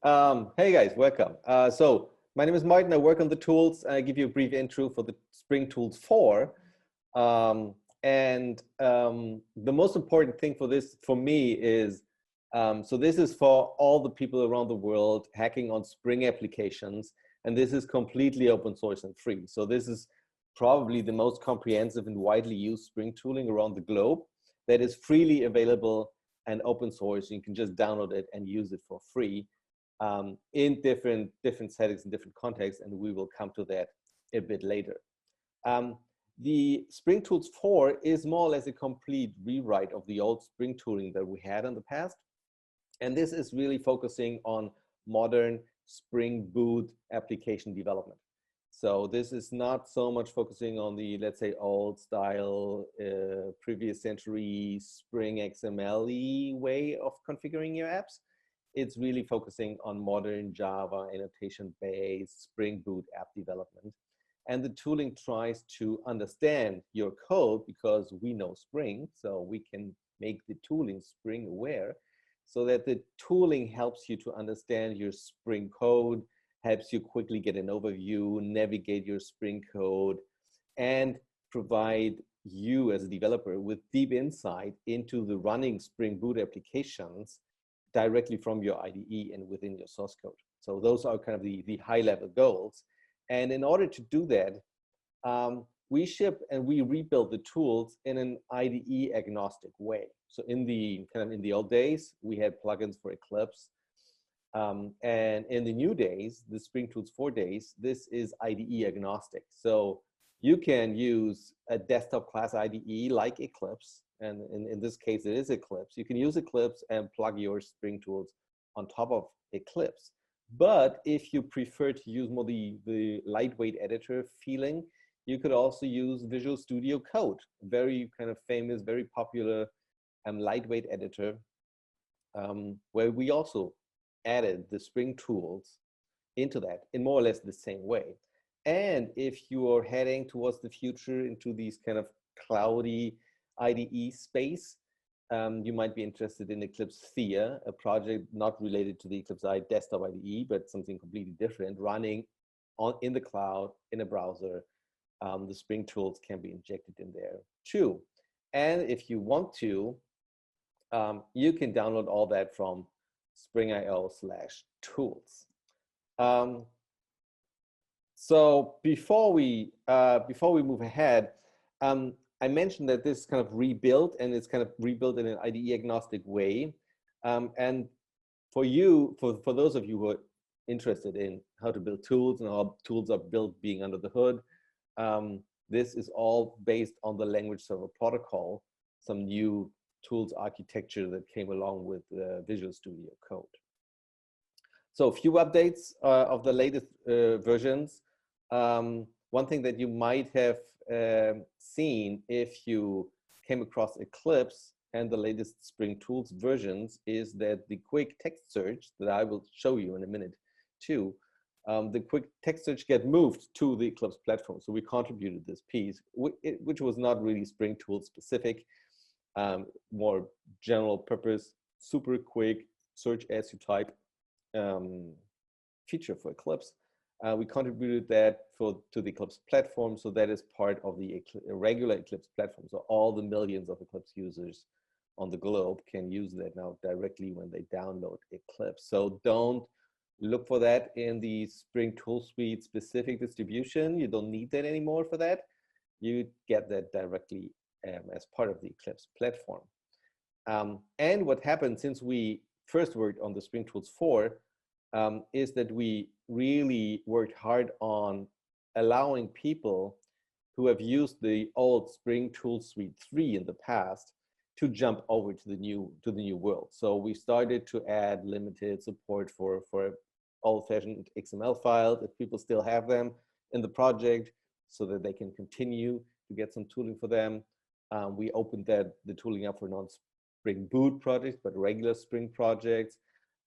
Hey guys, welcome. So my name is Martin. I work on the tools. I give you a brief intro for the Spring Tools 4. The most important thing for this, for me, is so this is for all the people around the world hacking on Spring applications, and this is completely open source and free. So this is probably the most comprehensive and widely used Spring tooling around the globe that is freely available and open source. You can just download it and use it for free. In different settings and different contexts, and we will come to that a bit later. The Spring Tools 4 is more or less a complete rewrite of the old Spring tooling that we had in the past. And this is really focusing on modern Spring Boot application development. So this is not so much focusing on the, let's say, old style, previous century Spring XML-y way of configuring your apps. It's really focusing on modern Java annotation-based Spring Boot app development. And the tooling tries to understand your code because we know Spring, so we can make the tooling Spring aware, so that the tooling helps you to understand your Spring code, helps you quickly get an overview, navigate your Spring code, and provide you as a developer with deep insight into the running Spring Boot applications directly from your IDE and within your source code. So those are kind of the high level goals. And in order to do that, we ship and we rebuild the tools in an IDE agnostic way. So in the old days, we had plugins for Eclipse. And in the new days, the Spring Tools 4 days, this is IDE agnostic. So you can use a desktop class IDE like Eclipse, and in this case, it is Eclipse. You can use Eclipse and plug your Spring tools on top of Eclipse. But if you prefer to use more the lightweight editor feeling, you could also use Visual Studio Code, very kind of famous, very popular lightweight editor, where we also added the Spring tools into that in more or less the same way. And if you are heading towards the future into these kind of cloudy IDE space, you might be interested in Eclipse Thea, a project not related to the Eclipse desktop IDE, but something completely different, running in the cloud, in a browser. The Spring tools can be injected in there too. And if you want to, you can download all that from spring.io/tools. So before we move ahead, I mentioned that this is kind of rebuilt, and it's kind of rebuilt in an IDE agnostic way. And for those of you who are interested in how to build tools and how tools are built being under the hood, this is all based on the language server protocol, some new tools architecture that came along with Visual Studio Code. So a few updates of the latest versions. One thing that you might have seen if you came across Eclipse and the latest Spring Tools versions is that the quick text search that I will show you in a minute too, the quick text search get moved to the Eclipse platform. So we contributed this piece, which was not really Spring Tools specific, more general purpose, super quick search as you type feature for Eclipse. We contributed that to the Eclipse platform, so that is part of the regular Eclipse platform. So all the millions of Eclipse users on the globe can use that now directly when they download Eclipse. So don't look for that in the Spring Tool Suite specific distribution. You don't need that anymore for that. You get that directly as part of the Eclipse platform. And what happened since we first worked on the Spring Tools 4 is that we really worked hard on allowing people who have used the old Spring Tool Suite 3 in the past to jump over to the new world. So we started to add limited support for old-fashioned XML files, if people still have them in the project, so that they can continue to get some tooling for them. We opened the tooling up for non-Spring Boot projects, but regular Spring projects.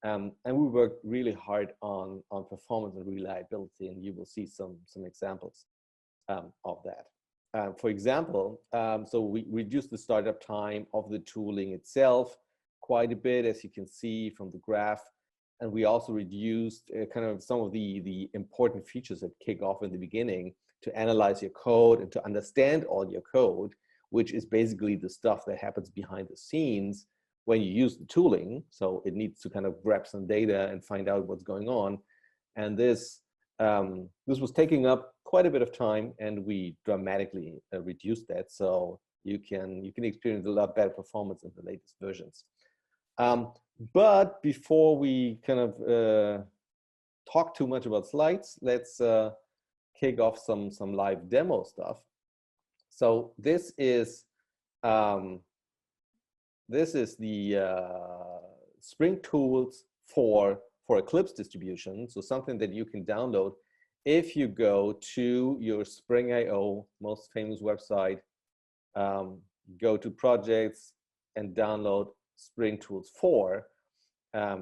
And we worked really hard on performance and reliability, and you will see some examples of that. For example, so we reduced the startup time of the tooling itself quite a bit, as you can see from the graph. And we also reduced kind of some of the important features that kick off in the beginning to analyze your code and to understand all your code, which is basically the stuff that happens behind the scenes when you use the tooling. So it needs to kind of grab some data and find out what's going on. And this was taking up quite a bit of time, and we dramatically reduced that. So you can experience a lot better performance in the latest versions. But before we kind of talk too much about slides, let's kick off some live demo stuff. So this is the Spring Tools for Eclipse distribution. So something that you can download if you go to your Spring.io most famous website, go to projects and download Spring Tools 4.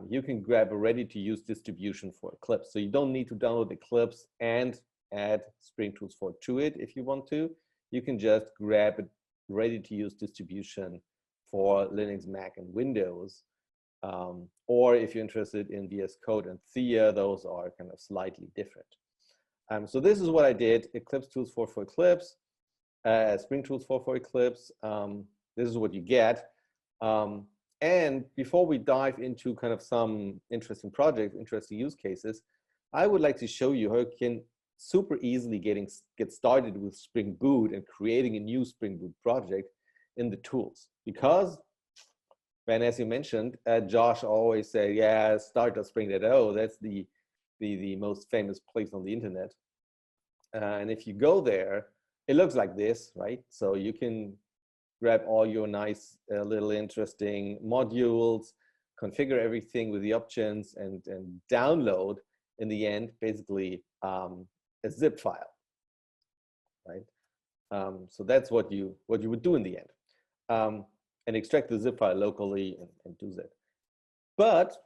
You can grab a ready-to-use distribution for Eclipse. So you don't need to download Eclipse and add Spring Tools 4 to it if you want to. You can just grab a ready-to-use distribution for Linux, Mac, and Windows. Or if you're interested in VS Code and Thea, those are kind of slightly different. So this is what I did: Eclipse Tools 4 for Eclipse, Spring Tools 4 for Eclipse. This is what you get. And before we dive into kind of some interesting projects, interesting use cases, I would like to show you how you can super easily get started with Spring Boot and creating a new Spring Boot project in the tools. Because, Ben, as you mentioned, Josh always say, yeah, start at Spring.io. That's the most famous place on the internet. And if you go there, it looks like this, right? So you can grab all your nice little interesting modules, configure everything with the options, and download in the end basically a zip file, right? So that's what you would do in the end, and extract the zip file locally and do that. But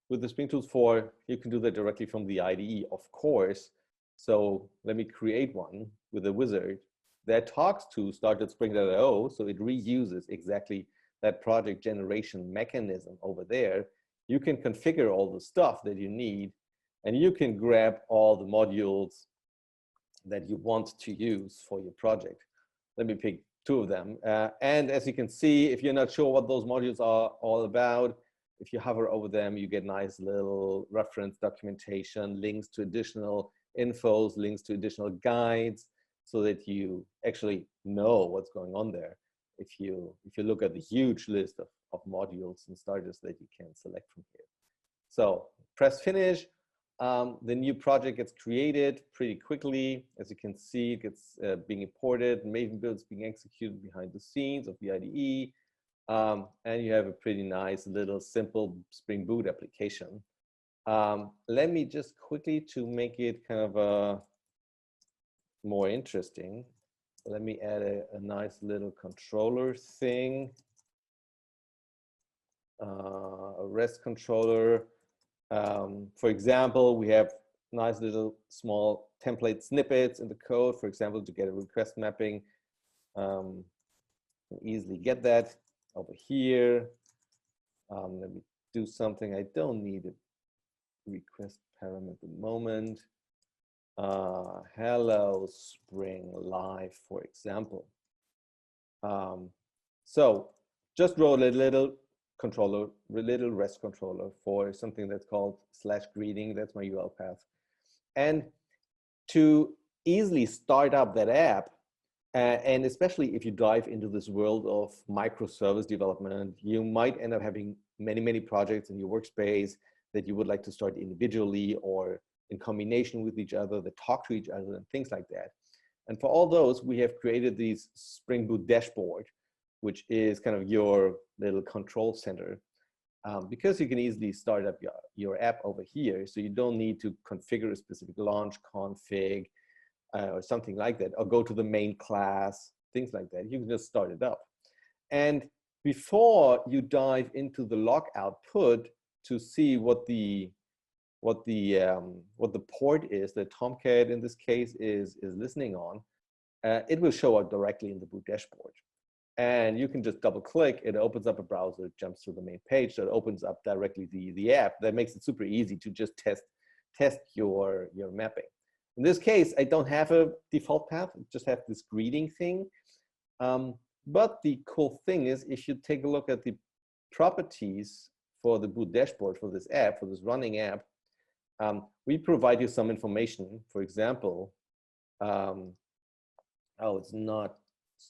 with the Spring Tools 4, you can do that directly from the IDE, of course. So let me create one with a wizard that talks to start.spring.io, so it reuses exactly that project generation mechanism over there. You can configure all the stuff that you need, and you can grab all the modules that you want to use for your project. Let me pick two of them. And as you can see, if you're not sure what those modules are all about, if you hover over them, you get nice little reference documentation, links to additional infos, links to additional guides, so that you actually know what's going on there. If you look at the huge list of modules and starters that you can select from here. So press finish. The new project gets created pretty quickly. As you can see, it gets being imported. Maven builds being executed behind the scenes of the IDE. And you have a pretty nice little simple Spring Boot application. Let me just quickly, to make it kind of more interesting, let me add a nice little controller thing, a REST controller. For example, we have nice little small template snippets in the code, for example, to get a request mapping. You can easily get that over here. Let me do something. I don't need a request param at the moment. Hello Spring Live, for example. So just wrote a little controller, a little REST controller for something that's called /greeting. That's my URL path. And to easily start up that app, and especially if you dive into this world of microservice development, you might end up having many projects in your workspace that you would like to start individually or in combination with each other, that talk to each other and things like that. And for all those, we have created these Spring Boot dashboard, which is kind of your little control center, because you can easily start up your app over here. So you don't need to configure a specific launch config or something like that, or go to the main class, things like that. You can just start it up. And before you dive into the log output to see what the port is that Tomcat in this case is listening on, it will show up directly in the boot dashboard. And you can just double click, it opens up a browser, jumps to the main page, so it opens up directly the app. That makes it super easy to just test your mapping. In this case, I don't have a default path, I just have this greeting thing. But the cool thing is, if you take a look at the properties for the boot dashboard for this app, for this running app, we provide you some information. For example, oh, it's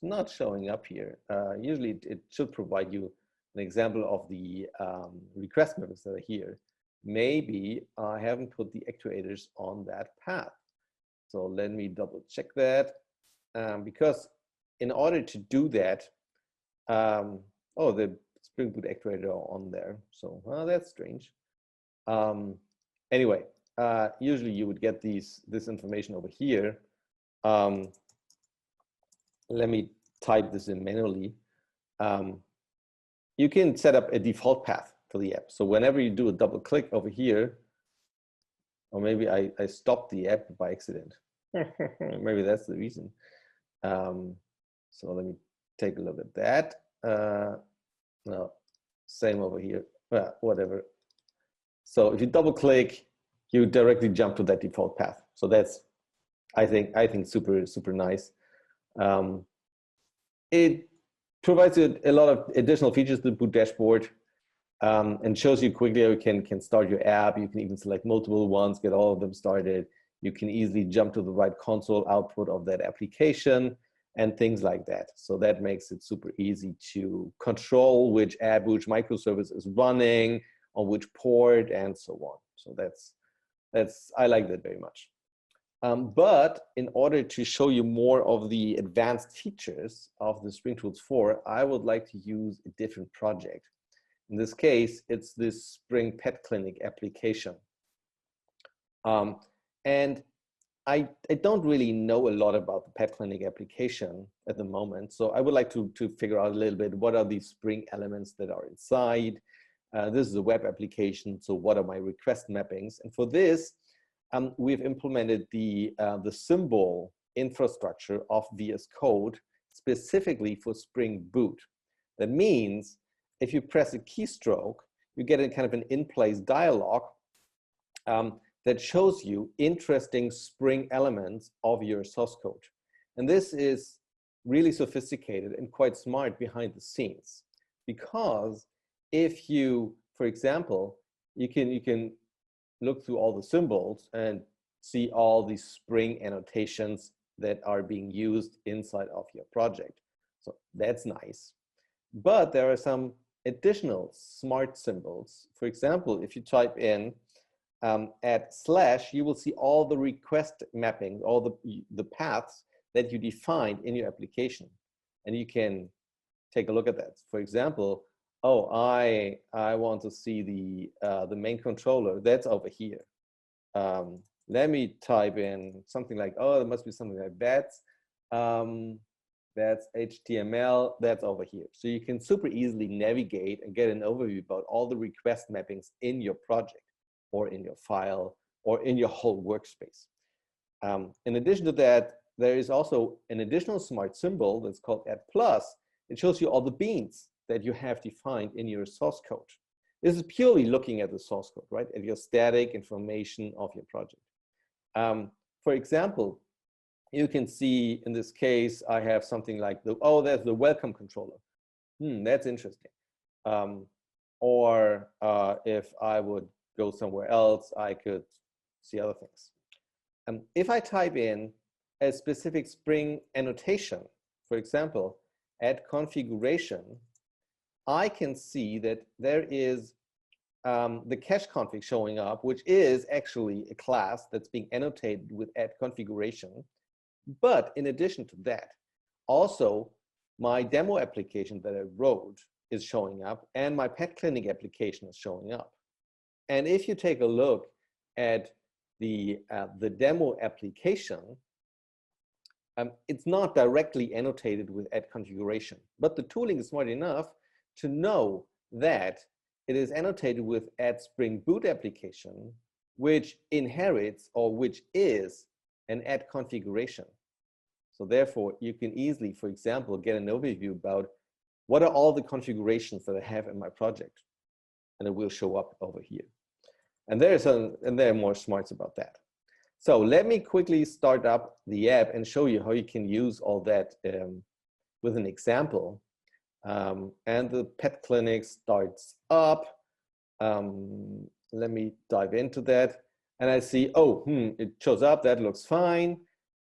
not showing up here. Usually it should provide you an example of the request mappings that are here. Maybe I haven't put the actuators on that path. So let me double check that, because in order to do that, oh, the Spring Boot actuator are on there. So that's strange. Anyway, usually you would get this information over here. Let me type this in manually. You can set up a default path for the app. So whenever you do a double click over here, or maybe I stopped the app by accident. Maybe that's the reason. So let me take a look at that. No, same over here, whatever. So if you double click, you directly jump to that default path. So that's, I think super nice. It provides you a lot of additional features to the boot dashboard, and shows you quickly how you can start your app. You can even select multiple ones, get all of them started. You can easily jump to the right console output of that application and things like that. So that makes it super easy to control which app, which microservice is running on which port and so on. So I like that very much. But in order to show you more of the advanced features of the Spring Tools 4, I would like to use a different project. In this case, it's this Spring Pet Clinic application. And I don't really know a lot about the Pet Clinic application at the moment. So I would like to figure out a little bit, what are these Spring elements that are inside? This is a web application, so what are my request mappings? And for this, we've implemented the symbol infrastructure of VS Code specifically for Spring Boot. That means if you press a keystroke, you get a kind of an in-place dialog that shows you interesting Spring elements of your source code. And this is really sophisticated and quite smart behind the scenes, because if you, for example, you can look through all the symbols and see all these Spring annotations that are being used inside of your project. So that's nice. But there are some additional smart symbols. For example, if you type in /, you will see all the request mapping, all the paths that you defined in your application. And you can take a look at that. For example, oh, I want to see the main controller. That's over here. Let me type in something like, oh, there must be something like that. That's HTML. That's over here. So you can super easily navigate and get an overview about all the request mappings in your project, or in your file, or in your whole workspace. In addition to that, there is also an additional smart symbol that's called @+. It shows you all the beans that you have defined in your source code. This is purely looking at the source code, right? At your static information of your project. For example, you can see in this case, I have something like there's the welcome controller. That's interesting. Or if I would go somewhere else, I could see other things. If I type in a specific Spring annotation, for example, @configuration, I can see that there is the cache config showing up, which is actually a class that's being annotated with @configuration. But in addition to that, also my demo application that I wrote is showing up, and my Pet Clinic application is showing up. And if you take a look at the demo application, it's not directly annotated with @configuration, but the tooling is smart enough to know that it is annotated with @Spring Boot application, which inherits, or which is an @configuration. So therefore, you can easily, for example, get an overview about what are all the configurations that I have in my project, and it will show up over here. And there are more smarts about that. So let me quickly start up the app and show you how you can use all that with an example. And the pet clinic starts up. Let me dive into that. And I see, oh, it shows up, that looks fine,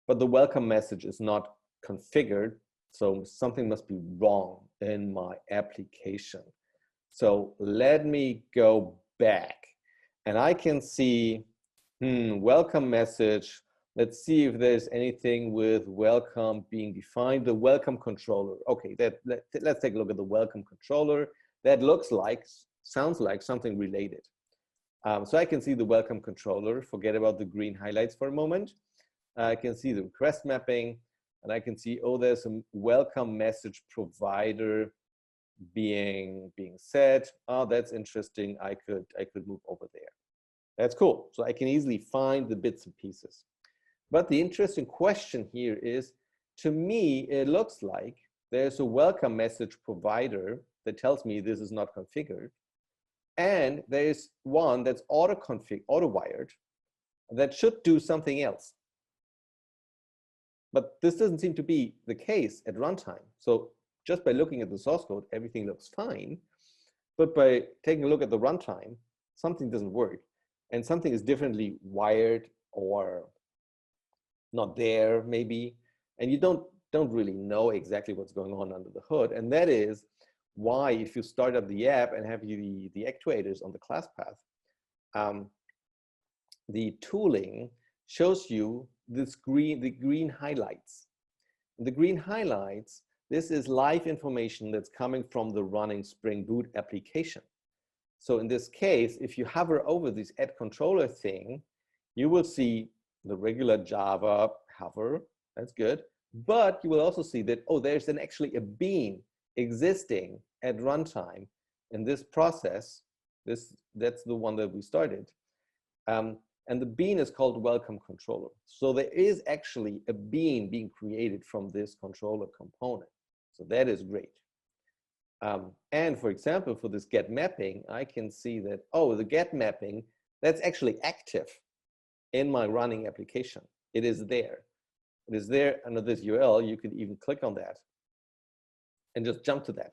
but the welcome message is not configured. So something must be wrong in my application. So let me go back and I can see, welcome message. Let's see if there's anything with welcome being defined. The welcome controller. Okay, let's take a look at the welcome controller. That sounds like something related. So I can see the welcome controller. Forget about the green highlights for a moment. I can see the request mapping, and I can see, oh, there's a welcome message provider being set. Oh, that's interesting. I could move over there. That's cool. So I can easily find the bits and pieces. But the interesting question here is, to me, it looks like there's a welcome message provider that tells me this is not configured. And there's one that's auto-wired that should do something else. But this doesn't seem to be the case at runtime. So just by looking at the source code, everything looks fine. But by taking a look at the runtime, something doesn't work. And something is differently wired or not there, maybe. And you don't really know exactly what's going on under the hood. And that is why, if you start up the app and have the actuators on the class path, the tooling shows you the green highlights. The green highlights, this is live information that's coming from the running Spring Boot application. So in this case, if you hover over this add controller thing, you will see the regular Java hover, that's good. But you will also see that, oh, there's actually a bean existing at runtime in this process. That's the one that we started. And the bean is called welcome controller. So there is actually a bean being created from this controller component. So that is great. And for example, for this get mapping, I can see that, oh, the get mapping, that's actually active in my running application. It is there. It is there under this URL. You could even click on that and just jump to that,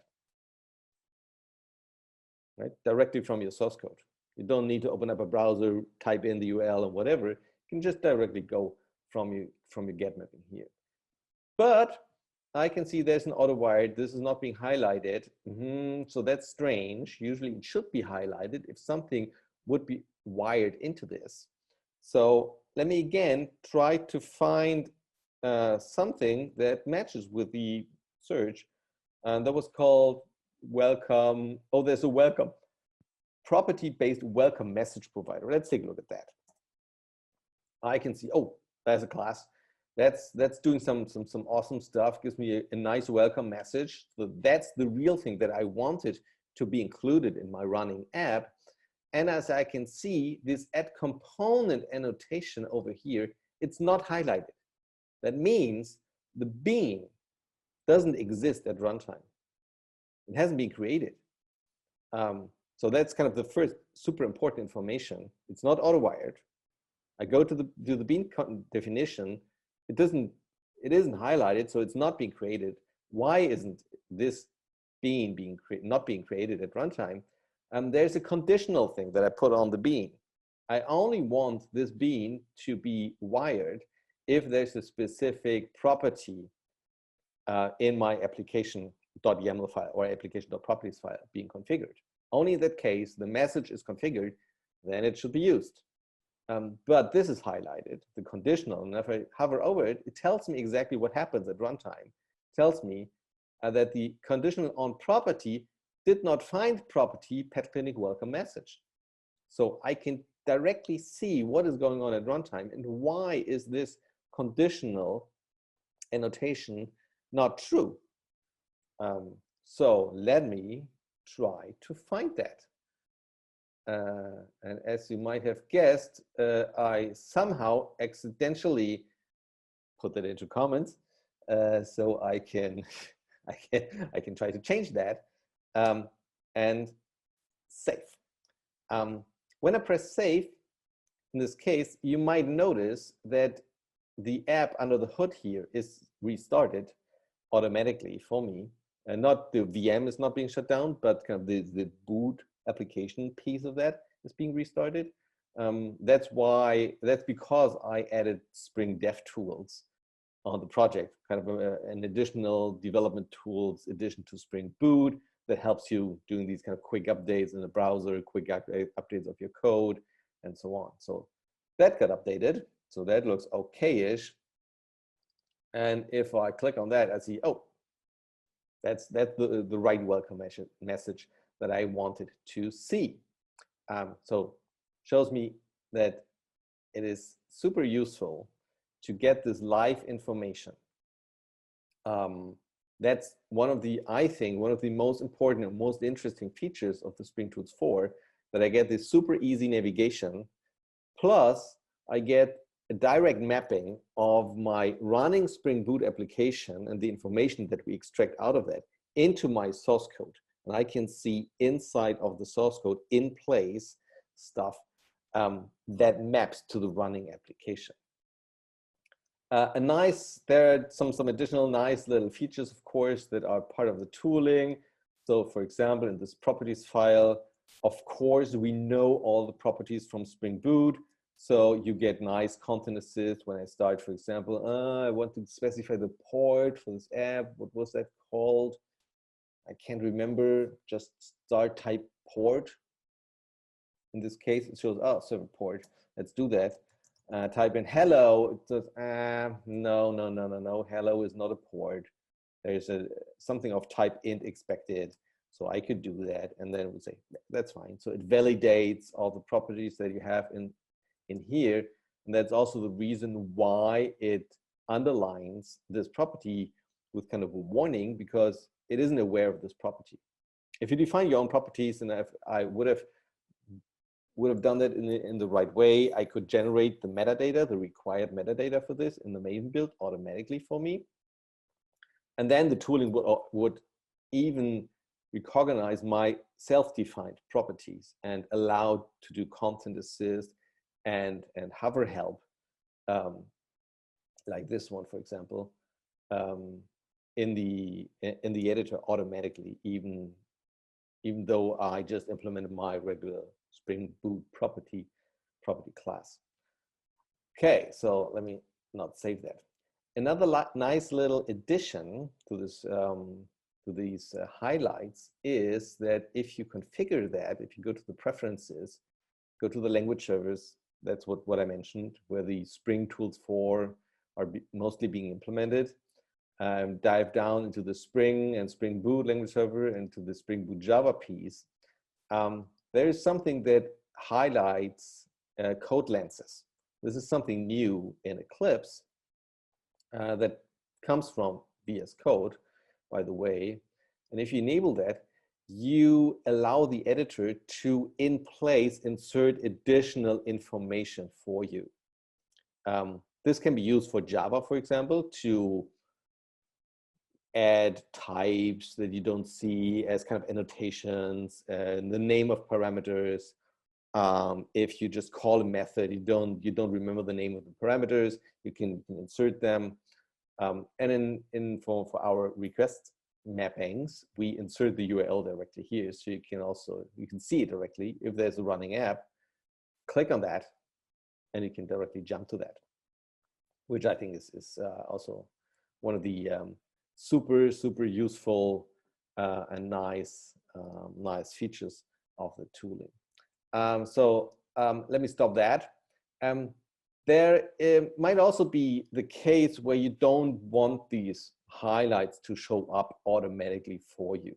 right? Directly from your source code. You don't need to open up a browser, type in the URL and whatever. You can just directly go from your get mapping here. But I can see there's an auto wired. This is not being highlighted. So that's strange. Usually it should be highlighted if something would be wired into this. So let me again try to find something that matches with the search. And that was called welcome. Oh, there's a welcome. Property-based welcome message provider. Let's take a look at that. I can see, oh, there's a class. That's doing some awesome stuff, gives me a nice welcome message. So that's the real thing that I wanted to be included in my running app. And as I can see, this add component annotation over here, it's not highlighted. That means the bean doesn't exist at runtime. It hasn't been created. So that's kind of the first super important information. It's not auto-wired. I go to the bean definition. It isn't highlighted, so it's not being created. Why isn't this bean not being created at runtime? There's a conditional thing that I put on the bean. I only want this bean to be wired if there's a specific property in my application.yaml file or application.properties file being configured. Only in that case, the message is configured, then it should be used. But this is highlighted, the conditional, and if I hover over it, it tells me exactly what happens at runtime. It tells me that the conditional on property did not find property pet clinic welcome message. So I can directly see what is going on at runtime and why is this conditional annotation not true. So let me try to find that. And as you might have guessed, I somehow accidentally put that into comments. So I can, I can try to change that and save. When I press save, in this case, you might notice that the app under the hood here is restarted automatically for me. And not the VM is not being shut down, but kind of the boot application piece of that is being restarted. That's because I added Spring Dev tools on the project, kind of an additional development tools addition to Spring Boot that helps you doing these kind of quick updates in the browser, quick updates of your code, and so on. So that got updated. So that looks okay-ish. And if I click on that, I see, oh, that's the right welcome message that I wanted to see. So shows me that it is super useful to get this live information. That's one of the, I think, one of the most important and most interesting features of the Spring Tools 4, that I get this super easy navigation, plus I get a direct mapping of my running Spring Boot application and the information that we extract out of that into my source code. And I can see inside of the source code in place stuff that maps to the running application. There are some additional nice little features, of course, that are part of the tooling. So for example, in this properties file, of course, we know all the properties from Spring Boot. So you get nice content assist when I start, for example, I want to specify the port for this app. What was that called? I can't remember, just start type port. In this case, it shows, oh, server port. Let's do that. Type in hello. It says, no. Hello is not a port. There's something of type int expected. So I could do that, and then it would say, that's fine. So it validates all the properties that you have in here. And that's also the reason why it underlines this property with kind of a warning, because it isn't aware of this property. If you define your own properties, and I would have done that in the right way, I could generate the metadata, the required metadata for this in the Maven build automatically for me. And then the tooling would even recognize my self-defined properties and allow to do content assist and hover help, like this one, for example, in the editor automatically, even though I just implemented my regular Spring Boot property class. Okay, so let me not save that. Another nice little addition to this to these highlights is that if you configure that, if you go to the preferences, go to the language servers, that's what I mentioned, where the Spring Tools 4 are mostly being implemented. Dive down into the Spring and Spring Boot language server and to the Spring Boot Java piece. There is something that highlights code lenses. This is something new in Eclipse that comes from VS Code, by the way. And if you enable that, you allow the editor to, in place, insert additional information for you. This can be used for Java, for example, to add types that you don't see as kind of annotations, and the name of parameters. If you just call a method, you don't remember the name of the parameters, you can insert them. And for our request mappings, we insert the URL directly here, so you can see it directly. If there's a running app, click on that, and you can directly jump to that, which I think is also one of the super useful and nice features of the tooling. Let me stop that. There might also be the case where you don't want these highlights to show up automatically for you,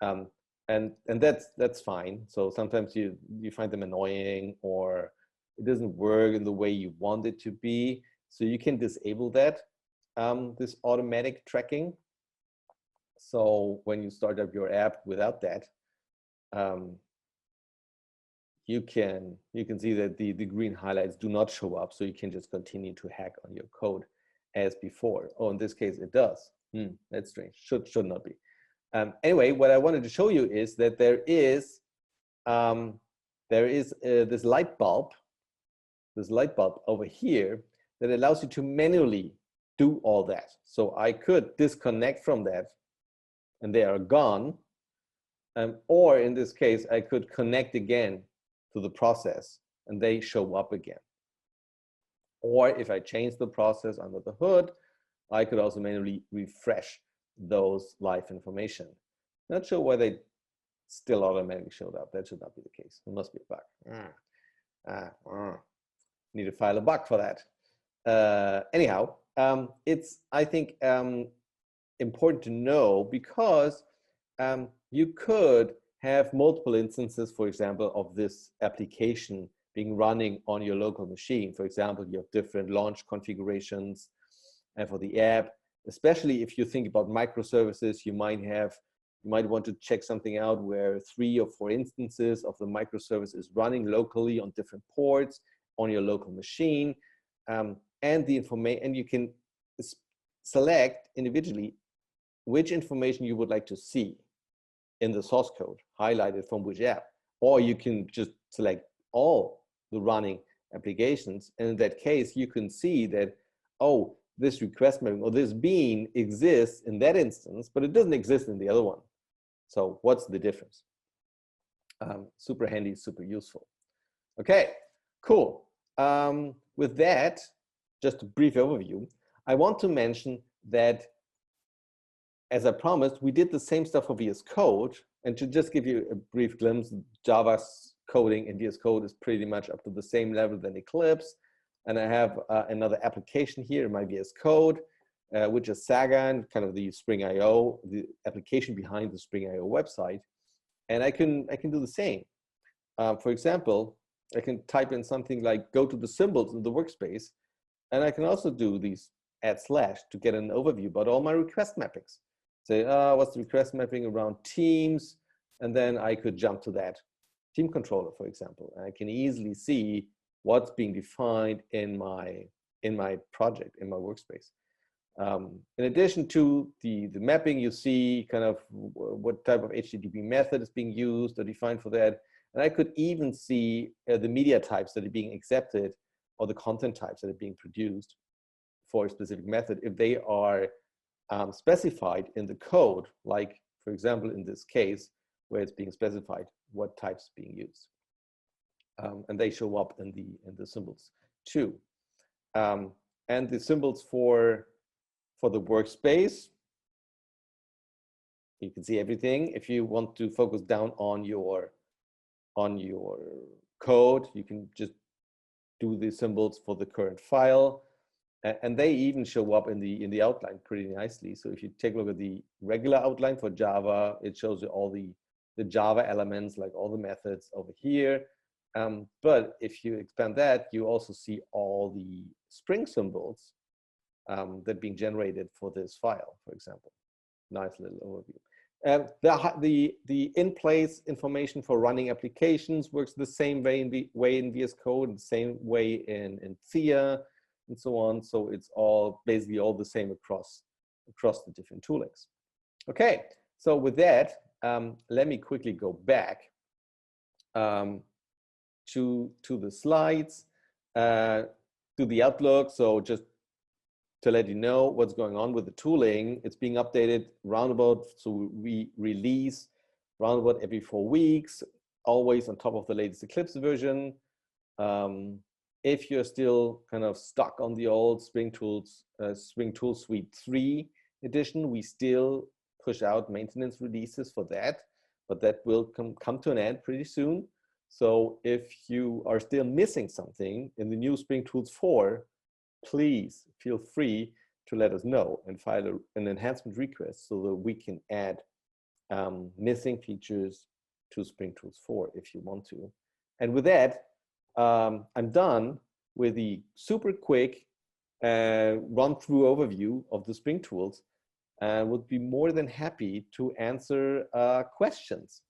and that's fine. So sometimes you find them annoying, or it doesn't work in the way you want it to be. So you can disable that, this automatic tracking. So when you start up your app without that, you can see that the green highlights do not show up, so you can just continue to hack on your code as before. Oh, in this case, it does. That's strange. Should not be. Anyway, what I wanted to show you is that there is this light bulb over here that allows you to manually do all that. So I could disconnect from that and they are gone. Or in this case, I could connect again to the process and they show up again. Or if I change the process under the hood, I could also manually refresh those live information. Not sure why they still automatically showed up. That should not be the case. It must be a bug. Need to file a bug for that. Anyhow, it's, I think, important to know because you could have multiple instances, for example, of this application being running on your local machine. For example, you have different launch configurations for the app, especially if you think about microservices. You might want to check something out where 3 or 4 instances of the microservice is running locally on different ports on your local machine, and the information, and you can select individually which information you would like to see in the source code highlighted from which app, or you can just select all the running applications, and in that case you can see that, oh, this request mapping or this bean exists in that instance, but it doesn't exist in the other one. So what's the difference? Super handy, super useful. Okay, cool. With that, just a brief overview, I want to mention that, as I promised, we did the same stuff for VS Code. And to just give you a brief glimpse, Java's coding in VS Code is pretty much up to the same level than Eclipse. And I have another application here in my VS Code, which is Saga, kind of the Spring IO, the application behind the Spring IO website. And I can do the same. For example, I can type in something like go to the symbols in the workspace, and I can also do these / to get an overview about all my request mappings. Say, what's the request mapping around teams? And then I could jump to that team controller, for example. And I can easily see what's being defined in my project, in my workspace. In addition to the mapping, you see kind of what type of HTTP method is being used or defined for that. And I could even see the media types that are being accepted or the content types that are being produced for a specific method if they are specified in the code, like, for example, in this case, where it's being specified what types being used. And they show up in the symbols too. And the symbols for the workspace, you can see everything. If you want to focus down on your code, you can just do the symbols for the current file, and they even show up in the outline pretty nicely. So if you take a look at the regular outline for Java, it shows you all the Java elements, like all the methods over here. But if you expand that, you also see all the Spring symbols that are being generated for this file, for example. Nice little overview. The in-place information for running applications works the same way in VS Code, the same way in Thea, and so on. So it's all basically all the same across the different toolings. Okay, so with that, let me quickly go back to the slides, to the Outlook. So just to let you know what's going on with the tooling, it's being updated roundabout. So we release roundabout every 4 weeks, always on top of the latest Eclipse version. If you're still kind of stuck on the old Spring Tool Suite 3 edition, we still push out maintenance releases for that, but that will come to an end pretty soon. So if you are still missing something in the new Spring Tools 4, please feel free to let us know and file an enhancement request so that we can add missing features to Spring Tools 4 if you want to. And with that, I'm done with the super quick run-through overview of the Spring Tools, and would be more than happy to answer questions.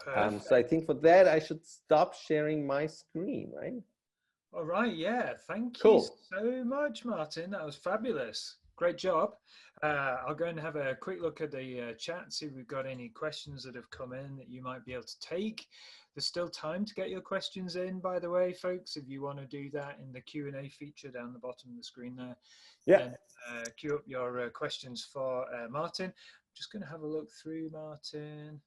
So I think for that, I should stop sharing my screen, right? All right, yeah. Thank you Cool. so much, Martin. That was fabulous. Great job. I'll go and have a quick look at the chat, see if we've got any questions that have come in that you might be able to take. There's still time to get your questions in, by the way, folks. If you want to do that in the Q&A feature down the bottom of the screen there, Yeah. then queue up your questions for Martin. I'm just going to have a look through, Martin.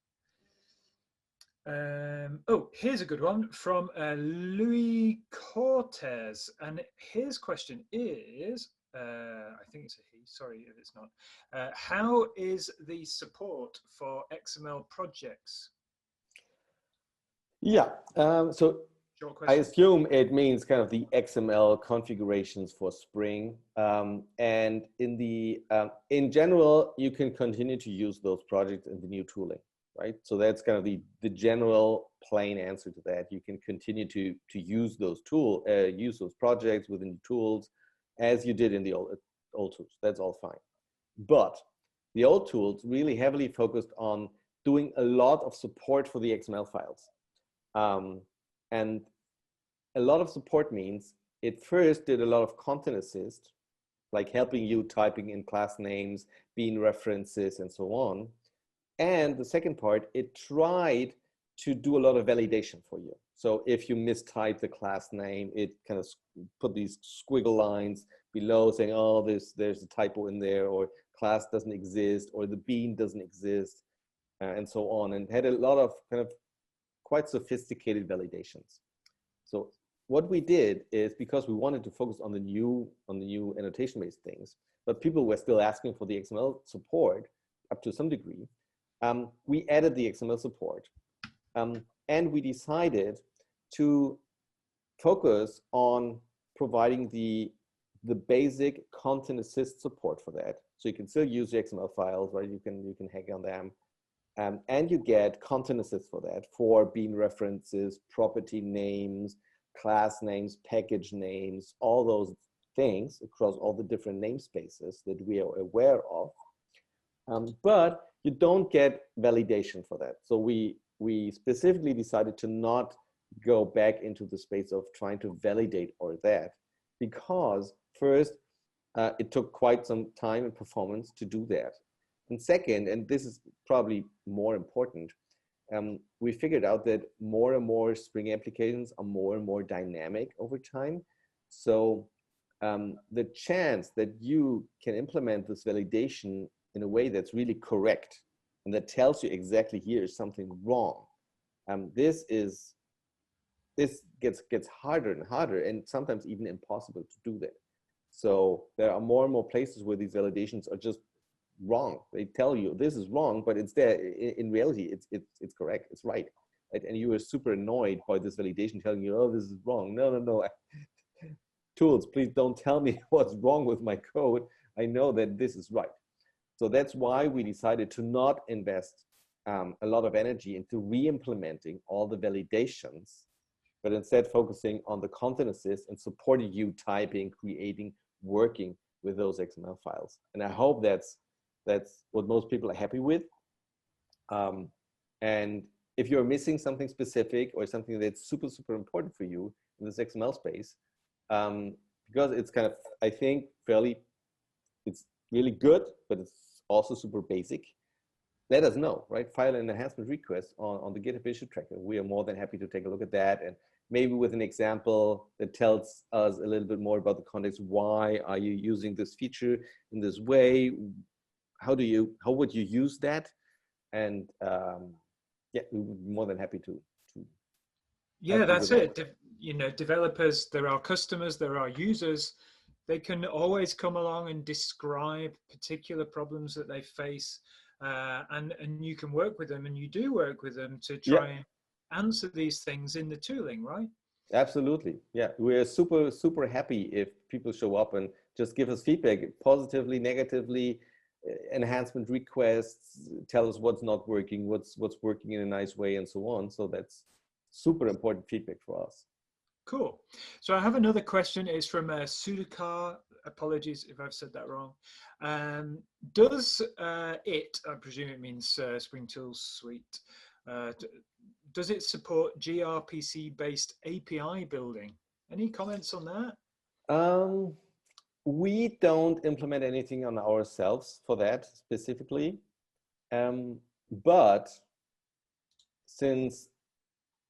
Oh, here's a good one from Louis Cortez. And his question is, I think it's a he, sorry if it's not. How is the support for XML projects? Yeah. So Short I question. assume it means kind of the XML configurations for Spring. And in general, you can continue to use those projects in the new tooling, right? So that's kind of the general plain answer to that. You can continue to use those use those projects within the tools as you did in the old tools. That's all fine. But the old tools really heavily focused on doing a lot of support for the XML files. And a lot of support means it first did a lot of content assist, like helping you typing in class names, bean references, and so on. And the second part, it tried to do a lot of validation for you. So if you mistype the class name, it kind of put these squiggle lines below saying, oh, there's a typo in there, or class doesn't exist, or the bean doesn't exist, and so on, and had a lot of kind of quite sophisticated validations. So what we did is, because we wanted to focus on the new annotation-based things, but people were still asking for the XML support up to some degree, we added the XML support. And we decided to focus on providing the basic content assist support for that. So you can still use the XML files, right? You can hack on them. And you get content assist for that, for bean references, property names, class names, package names, all those things across all the different namespaces that we are aware of. But you don't get validation for that. So we specifically decided to not go back into the space of trying to validate all that, because first, it took quite some time and performance to do that. And second, and this is probably more important, we figured out that more and more Spring applications are more and more dynamic over time. So the chance that you can implement this validation in a way that's really correct and that tells you exactly here is something wrong, this gets harder and harder, and sometimes even impossible to do that. So there are more and more places where these validations are just wrong. They tell you this is wrong, but it's there. In reality, it's correct. It's right. And you are super annoyed by this validation telling you, oh, this is wrong. No. Tools, please don't tell me what's wrong with my code. I know that this is right. So that's why we decided to not invest a lot of energy into re-implementing all the validations, but instead focusing on the content assist and supporting you typing, creating, working with those XML files. And I hope that's what most people are happy with. And if you're missing something specific or something that's super, super important for you in this XML space, because it's kind of, I think, it's really good, but it's also super basic, let us know, right? File an enhancement request on the GitHub issue tracker. We are more than happy to take a look at that, and maybe with an example that tells us a little bit more about the context. Why are you using this feature in this way? How would you use that? And yeah, we would be more than happy to Yeah, that's it. You know, developers, there are customers, there are users. They can always come along and describe particular problems that they face, and you can work with them, and you do work with them to try and answer these things in the tooling, right? Absolutely. Yeah, we're super, super happy if people show up and just give us feedback, positively, negatively, enhancement requests, tell us what's not working, what's working in a nice way, and so on. So that's super important feedback for us. Cool. So I have another question. It's from Sudhakar. Apologies if I've said that wrong. Does I presume it means Spring Tools Suite, does it support gRPC-based API building? Any comments on that? We don't implement anything on ourselves for that specifically. But since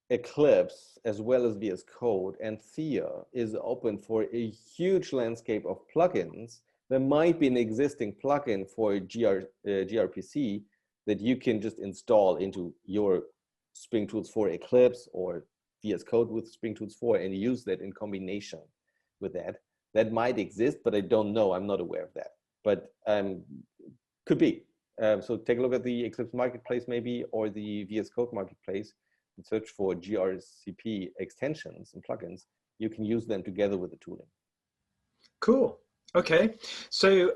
Eclipse, as well as VS Code and Thea, is open for a huge landscape of plugins, there might be an existing plugin for gRPC that you can just install into your Spring Tools 4 Eclipse or VS Code with Spring Tools 4 and use that in combination with that. That might exist, but I don't know. I'm not aware of that, but could be. So take a look at the Eclipse Marketplace maybe, or the VS Code Marketplace, and search for gRPC extensions and plugins. You can use them together with the tooling. Cool. Okay. So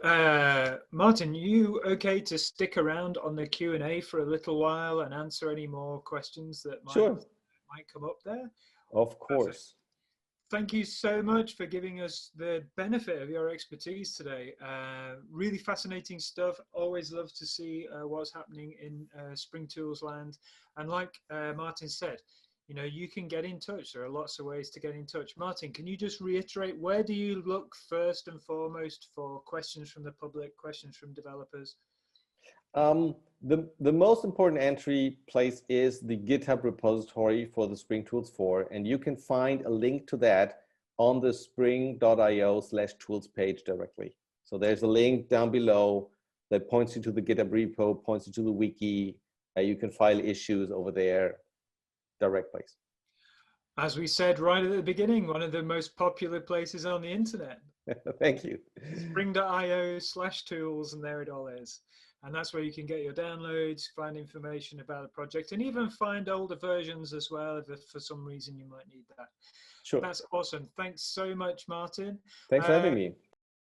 Martin, you okay to stick around on the Q&A for a little while and answer any more questions that might come up there? Of course. Perfect. Thank you so much for giving us the benefit of your expertise today. Really fascinating stuff. Always love to see what's happening in Spring Tools land. And like Martin said, you know, you can get in touch. There are lots of ways to get in touch. Martin, can you just reiterate, where do you look first and foremost for questions from the public, questions from developers? The most important entry place is the GitHub repository for the Spring Tools 4, and you can find a link to that on the spring.io/tools page directly. So there's a link down below that points you to the GitHub repo, points you to the wiki. You can file issues over there, direct place. As we said right at the beginning, one of the most popular places on the internet. Thank you. Spring.io/tools, and there it all is. And that's where you can get your downloads, find information about the project, and even find older versions as well if for some reason you might need that. Sure. That's awesome. Thanks so much, Martin. Thanks for having me.